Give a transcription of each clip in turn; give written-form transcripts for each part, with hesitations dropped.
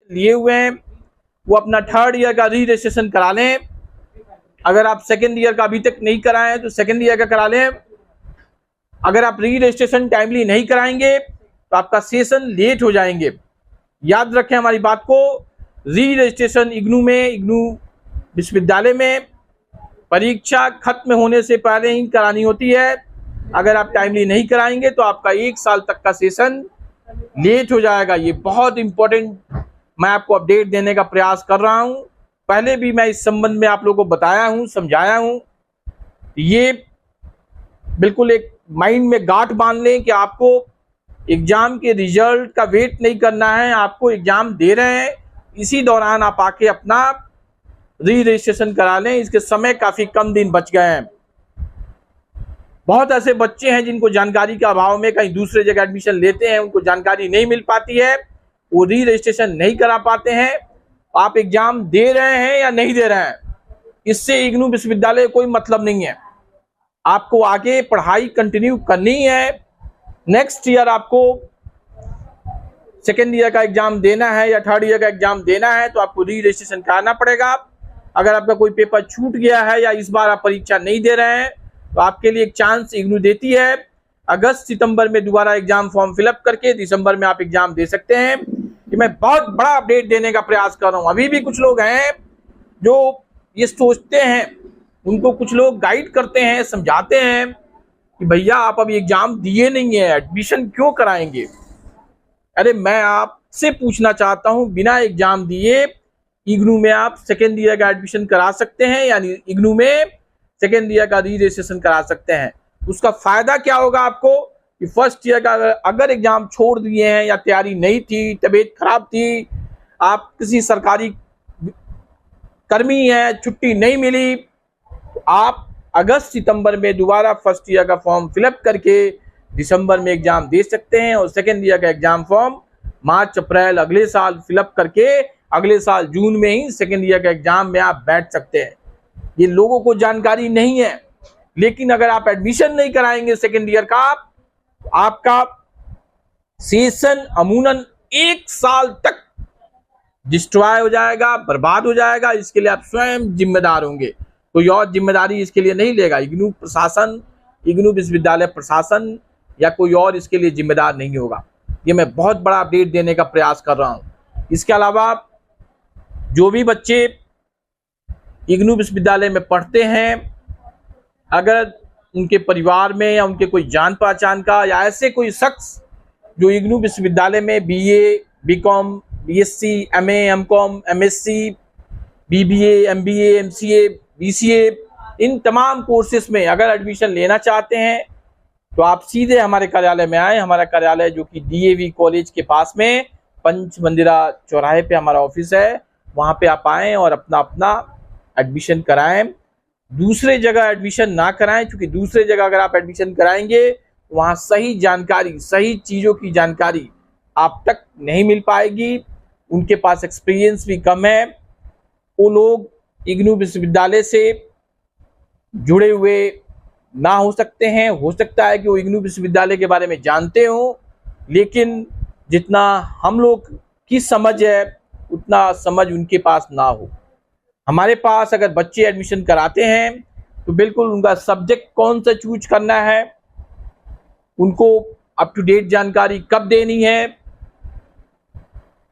लिए हुए हैं वो अपना 3rd ईयर का री रजिस्ट्रेशन करा लें। अगर आप 2nd ईयर का अभी तक नहीं कराए हैं तो 2nd ईयर का करा लें। अगर आप री रजिस्ट्रेशन टाइमली नहीं कराएंगे तो आपका सेशन लेट हो जाएंगे। याद रखें हमारी बात को, री रजिस्ट्रेशन इग्नू में, इग्नू विश्वविद्यालय में परीक्षा खत्म होने से पहले ही करानी होती है। अगर आप टाइमली नहीं कराएंगे तो आपका 1 साल तक का सेशन लेट हो जाएगा। ये बहुत इंपॉर्टेंट मैं आपको अपडेट देने का प्रयास कर रहा हूं। पहले भी मैं इस संबंध में आप लोगों को बताया हूं, समझाया हूं। ये बिल्कुल एक माइंड में गांठ बांध लें कि आपको एग्जाम के रिजल्ट का वेट नहीं करना है। आपको एग्जाम दे रहे हैं, इसी दौरान आप आके अपना री रजिस्ट्रेशन करा लें। इसके समय काफी कम दिन बच गए हैं। बहुत ऐसे बच्चे हैं जिनको जानकारी के अभाव में कहीं दूसरे जगह एडमिशन लेते हैं, उनको जानकारी नहीं मिल पाती है, वो री रजिस्ट्रेशन नहीं करा पाते हैं। आप एग्जाम दे रहे हैं या नहीं दे रहे हैं, इससे इग्नू विश्वविद्यालय कोई मतलब नहीं है। आपको आगे पढ़ाई कंटिन्यू करनी है। नेक्स्ट ईयर आपको 2nd ईयर का एग्जाम देना है या 3rd ईयर का एग्जाम देना है तो आपको री रजिस्ट्रेशन कराना पड़ेगा। अगर आपका कोई पेपर छूट गया है या इस बार आप परीक्षा नहीं दे रहे हैं तो आपके लिए एक चांस इग्नू देती है। अगस्त सितंबर में दोबारा एग्जाम फॉर्म फिलअप करके दिसंबर में आप एग्जाम दे सकते हैं। ये मैं बहुत बड़ा अपडेट देने का प्रयास कर रहा हूं। अभी भी कुछ लोग हैं जो ये सोचते हैं, उनको कुछ लोग गाइड करते हैं, समझाते हैं कि भैया आप अभी एग्जाम दिए नहीं है, एडमिशन क्यों कराएंगे। अरे मैं आपसे पूछना चाहता हूं, बिना एग्जाम दिए इग्नू में आप 2nd ईयर का एडमिशन करा सकते हैं, यानी इग्नू में 2nd ईयर का री रजिस्ट्रेशन करा सकते हैं। उसका फायदा क्या होगा आपको कि 1st ईयर का अगर एग्जाम छोड़ दिए हैं या तैयारी नहीं थी, तबीयत खराब थी, आप किसी सरकारी कर्मी हैं, छुट्टी नहीं मिली, तो आप अगस्त सितंबर में दोबारा 1st ईयर का फॉर्म फिलअप करके दिसंबर में एग्जाम दे सकते हैं और 2nd ईयर का एग्जाम फॉर्म मार्च अप्रैल अगले साल फिलअप करके अगले साल जून में ही 2nd ईयर का एग्जाम में आप बैठ सकते हैं। ये लोगों को जानकारी नहीं है, लेकिन अगर आप एडमिशन नहीं कराएंगे 2nd ईयर का, आपका सेशन अमूनन 1 साल तक डिस्ट्रॉय हो जाएगा, बर्बाद हो जाएगा। इसके लिए आप स्वयं जिम्मेदार होंगे, कोई और जिम्मेदारी इसके लिए नहीं लेगा। इग्नू प्रशासन, इग्नू विश्वविद्यालय प्रशासन या कोई और इसके लिए जिम्मेदार नहीं होगा। ये मैं बहुत बड़ा अपडेट देने का प्रयास कर रहा हूं। इसके अलावा जो भी बच्चे इग्नू विश्वविद्यालय में पढ़ते हैं, अगर उनके परिवार में या उनके कोई जान पहचान का या ऐसे कोई शख्स जो इग्नू विश्वविद्यालय में BA, BCom, BSc, MA, MCom, MSc, BBA, MBA, MCA, BCA, इन तमाम कोर्सेस में अगर एडमिशन लेना चाहते हैं तो आप सीधे हमारे कार्यालय में आए। हमारा कार्यालय जो कि डीएवी कॉलेज के पास में पंच मंदिरा चौराहे पे हमारा ऑफिस है, वहां पे आप आएँ और अपना एडमिशन कराएं। दूसरे जगह एडमिशन ना कराएं, क्योंकि दूसरे जगह अगर आप एडमिशन कराएंगे तो वहाँ सही जानकारी, सही चीज़ों की जानकारी आप तक नहीं मिल पाएगी। उनके पास एक्सपीरियंस भी कम है। वो लोग इग्नू विश्वविद्यालय से जुड़े हुए ना हो सकते हैं। हो सकता है कि वो इग्नू विश्वविद्यालय के बारे में जानते हो, लेकिन जितना हम लोग की समझ है उतना समझ उनके पास ना हो। हमारे पास अगर बच्चे एडमिशन कराते हैं तो बिल्कुल उनका सब्जेक्ट कौन सा चूज करना है, उनको अप टू डेट जानकारी कब देनी है,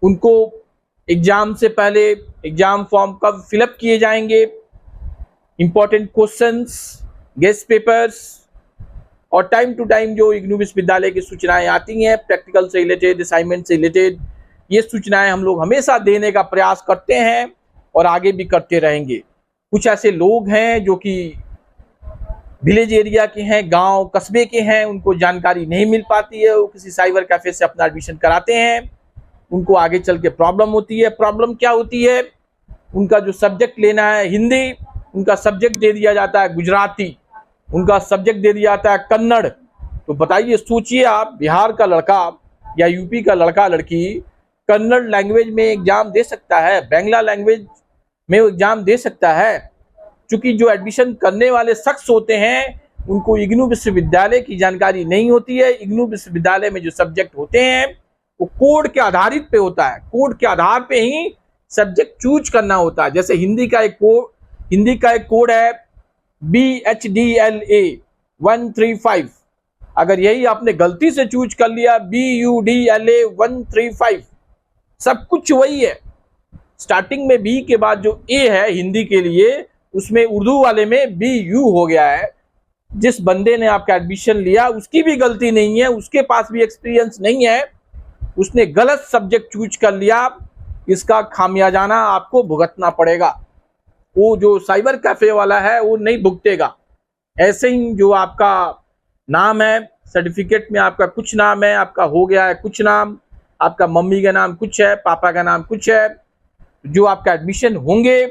उनको एग्जाम से पहले एग्जाम फॉर्म कब फिलअप किए जाएंगे, इंपॉर्टेंट क्वेश्चंस, गेस्ट पेपर्स और टाइम टू टाइम जो इग्नू विश्वविद्यालय की सूचनाएं आती हैं प्रैक्टिकल से रिलेटेड, असाइनमेंट से रिलेटेड, ये सूचनाएं हम लोग हमेशा देने का प्रयास करते हैं और आगे भी करते रहेंगे। कुछ ऐसे लोग हैं जो कि विलेज एरिया के हैं, गांव कस्बे के हैं, उनको जानकारी नहीं मिल पाती है, वो किसी साइबर कैफे से अपना एडमिशन कराते हैं, उनको आगे चल के प्रॉब्लम होती है। प्रॉब्लम क्या होती है, उनका जो सब्जेक्ट लेना है हिंदी, उनका सब्जेक्ट दे दिया जाता है गुजराती, उनका सब्जेक्ट दे दिया जाता है कन्नड़। तो बताइए, सोचिए आप, बिहार का लड़का या यूपी का लड़का लड़की कन्नड़ लैंग्वेज में एग्जाम दे सकता है, बांग्ला लैंग्वेज में एग्जाम दे सकता है? क्योंकि जो एडमिशन करने वाले शख्स होते हैं उनको इग्नू विश्वविद्यालय की जानकारी नहीं होती है। इग्नू विश्वविद्यालय में जो सब्जेक्ट होते हैं वो कोड के आधारित पे होता है, कोड के आधार पे ही सब्जेक्ट चूज करना होता है। जैसे हिंदी का एक कोड है BHDLA 135, अगर यही आपने गलती से चूज कर लिया BUDLA 135, सब कुछ वही है। स्टार्टिंग में बी के बाद जो ए है हिंदी के लिए, उसमें उर्दू वाले में BU हो गया है। जिस बंदे ने आपका एडमिशन लिया उसकी भी गलती नहीं है, उसके पास भी एक्सपीरियंस नहीं है, उसने गलत सब्जेक्ट चूज कर लिया, इसका खामियाजाना आपको भुगतना पड़ेगा। वो जो साइबर कैफे वाला है वो नहीं भुगतेगा। ऐसे ही जो आपका नाम है, सर्टिफिकेट में आपका कुछ नाम है, आपका हो गया है कुछ नाम, आपका मम्मी का नाम कुछ है, पापा का नाम कुछ है, जो आपका एडमिशन होंगे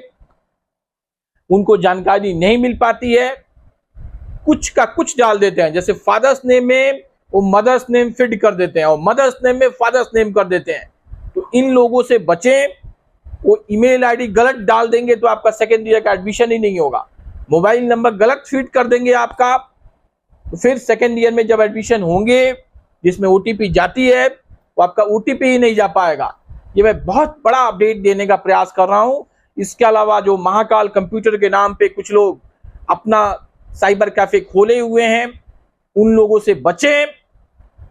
उनको जानकारी नहीं मिल पाती है, कुछ का कुछ डाल देते हैं। जैसे फादर्स नेम में वो मदर्स नेम फिट कर देते हैं और मदर्स नेम में फादर्स नेम कर देते हैं। तो इन लोगों से बचें। वो ईमेल आईडी गलत डाल देंगे तो आपका सेकेंड ईयर का एडमिशन ही नहीं होगा। मोबाइल नंबर गलत फीड कर देंगे आपका, तो फिर सेकेंड ईयर में जब एडमिशन होंगे जिसमें OTP जाती है वो आपका OTP ही नहीं जा पाएगा। ये मैं बहुत बड़ा अपडेट देने का प्रयास कर रहा हूँ। इसके अलावा जो महाकाल कंप्यूटर के नाम पे कुछ लोग अपना साइबर कैफे खोले हुए हैं, उन लोगों से बचें।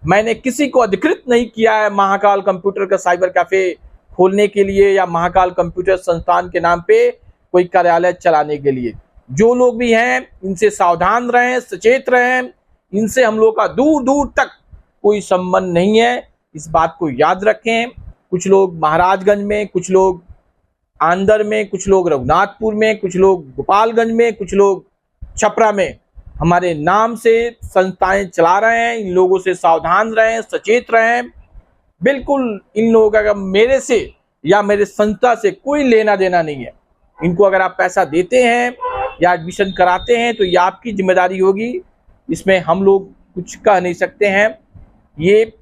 मैंने किसी को अधिकृत नहीं किया है महाकाल कंप्यूटर का साइबर कैफे खोलने के लिए या महाकाल कंप्यूटर संस्थान के नाम पे कोई कार्यालय चलाने के लिए। जो लोग भी हैं इनसे सावधान रहें, सचेत रहें। इनसे हम लोग का दूर दूर तक कोई संबंध नहीं है, इस बात को याद रखें। कुछ लोग महाराजगंज में, कुछ लोग आंदर में, कुछ लोग रघुनाथपुर में, कुछ लोग गोपालगंज में, कुछ लोग छपरा में हमारे नाम से संस्थाएं चला रहे हैं। इन लोगों से सावधान रहें, सचेत रहें। बिल्कुल इन लोगों का अगर मेरे से या मेरे संस्था से कोई लेना देना नहीं है। इनको अगर आप पैसा देते हैं या एडमिशन कराते हैं तो ये आपकी जिम्मेदारी होगी, इसमें हम लोग कुछ कह नहीं सकते हैं। ये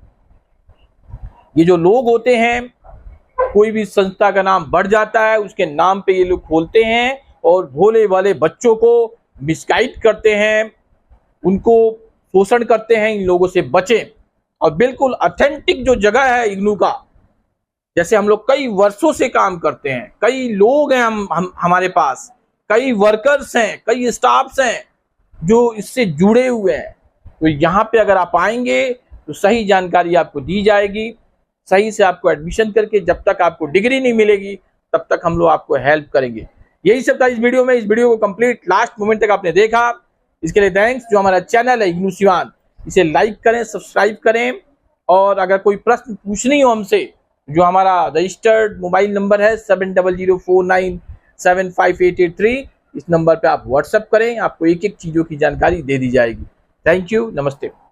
जो लोग होते हैं, कोई भी संस्था का नाम बढ़ जाता है उसके नाम पे ये लोग खोलते हैं और भोले वाले बच्चों को मिसगाइड करते हैं, उनको शोषण करते हैं। इन लोगों से बचें। और बिल्कुल ऑथेंटिक जो जगह है इग्नू का, जैसे हम लोग कई वर्षों से काम करते हैं, कई लोग हैं हमारे पास, कई वर्कर्स हैं, कई स्टाफ्स हैं जो इससे जुड़े हुए हैं। तो यहाँ पे अगर आप आएंगे तो सही जानकारी आपको दी जाएगी, सही से आपको एडमिशन करके जब तक आपको डिग्री नहीं मिलेगी तब तक हम लोग आपको हेल्प करेंगे। यही सब था इस वीडियो में। इस वीडियो को कंप्लीट लास्ट मोमेंट तक आपने देखा, इसके लिए थैंक्स। जो हमारा चैनल है इग्नू सिवान, इसे लाइक करें, सब्सक्राइब करें। और अगर कोई प्रश्न पूछनी हो हमसे, जो हमारा रजिस्टर्ड मोबाइल नंबर है 7004975883, इस नंबर पे आप व्हाट्सएप करें, आपको एक एक चीजों की जानकारी दे दी जाएगी। थैंक यू, नमस्ते।